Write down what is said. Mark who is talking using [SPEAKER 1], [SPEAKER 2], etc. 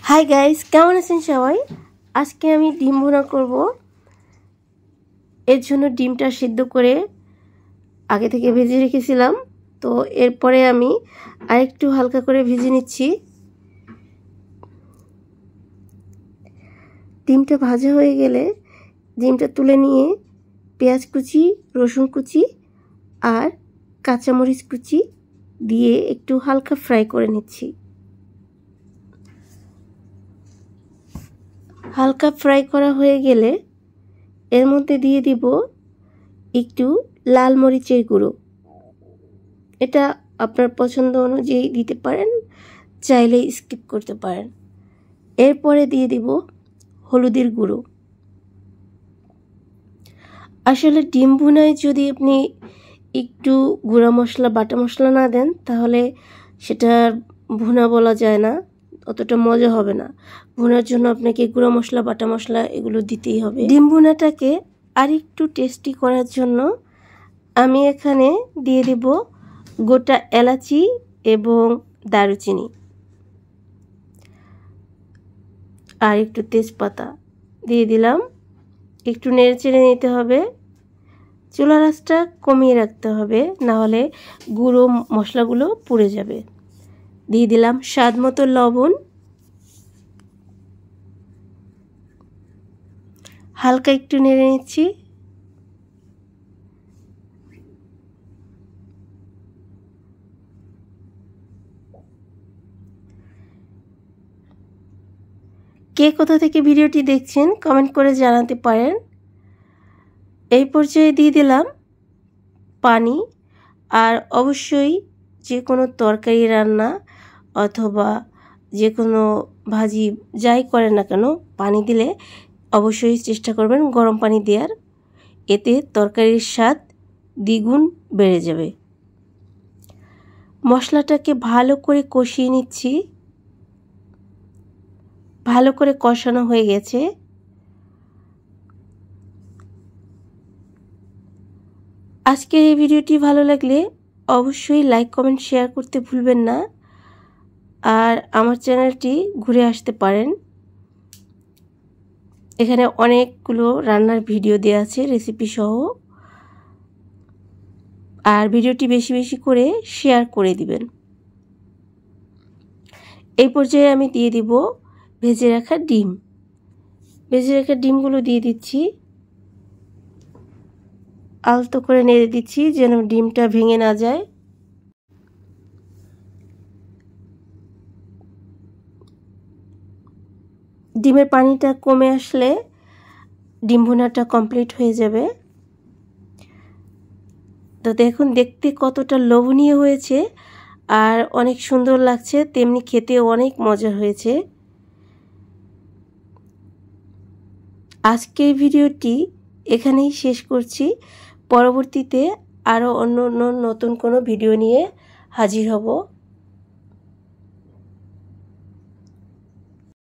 [SPEAKER 1] Hi guys, কেমন আছেন সবাই? আজকে আমি ডিম ভুনা করব। এর জন্য ডিমটা সিদ্ধ করে আগে থেকে ভেজে রেখেছিলাম। তো এরপরে আমি আরেকটু হালকা করে ভেজে নিচ্ছি। ডিমটা ভাজা হয়ে গেলে ডিমটা তুলে নিয়ে পেঁয়াজ কুচি, রসুন কুচি আর কাঁচামরিচ কুচি দিয়ে একটু হালকা ফ্রাই করে নিচ্ছি। হালকা ফ্রাই করা হয়ে গেলে এর মধ্যে দিয়ে দিব একটু লাল মরিচের গুঁড়ো। এটা আপনার পছন্দ অনুযায়ী দিতে পারেন, চাইলে স্কিপ করতে পারেন। এরপরে দিয়ে দিব হলুদের গুঁড়ো। আসলে ডিম ভুনায় যদি আপনি একটু গুঁড়া মশলা, বাটা মশলা না দেন তাহলে সেটা ভুনা বলা যায় না, অতটা মজা হবে না। ভুনার জন্য আপনাকে গুঁড়া মশলা, বাটা মশলা এগুলো দিতেই হবে। ডিম ভুনাটাকে আরেকটু টেস্টি করার জন্য আমি এখানে দিয়ে দেব গোটা এলাচি এবং দারুচিনি আর একটু তেজপাতা দিয়ে দিলাম। একটু নেড়েচেড়ে নিতে হবে। চুলার আঁচটা কমিয়ে রাখতে হবে, না হলে গুঁড়ো মশলাগুলো পুড়ে যাবে। দিয়ে দিলাম স্বাদ মতো লবণ। হালকা একটু নেড়ে নিচ্ছি। কে কোথা থেকে ভিডিওটি দেখছেন কমেন্ট করে জানাতে পারেন। এই পর্যায়ে দিয়ে দিলাম পানি। আর অবশ্যই যে কোনো তরকারি রান্না অথবা যে কোনো ভাজি যাই করেন না কেন, পানি দিলে অবশ্যই চেষ্টা করবেন গরম পানি দেওয়ার। এতে তরকারির স্বাদ দ্বিগুণ বেড়ে যাবে। মশলাটাকে ভালো করে কষিয়ে নিচ্ছি। ভালো করে কষানো হয়ে গেছে। আজকের এই ভিডিওটি ভালো লাগলে অবশ্যই লাইক, কমেন্ট, শেয়ার করতে ভুলবেন না। আর আমার চ্যানেলটি ঘুরে আসতে পারেন। এখানে অনেকগুলো রান্নার ভিডিও দেওয়া আছে, রেসিপি সহ। আর ভিডিওটি বেশি বেশি করে শেয়ার করে দিবেন। এই পর্যায়ে আমি দিয়ে দিব ভেজে রাখা ডিম। ভেজে রাখা ডিমগুলো দিয়ে দিচ্ছি। আলতো করে নেড়ে দিচ্ছি যেন ডিমটা ভেঙে না যায়। ডিমের পানিটা কমে আসলে ডিম ভুনাটা কমপ্লিট হয়ে যাবে। তো দেখুন দেখতে কতটা লোভনীয় হয়েছে আর অনেক সুন্দর লাগছে, তেমনি খেতেও অনেক মজা হয়েছে। আজকের ভিডিওটি এখানেই শেষ করছি। পরবর্তীতে আরও অন্য নতুন কোনো ভিডিও নিয়ে হাজির হব।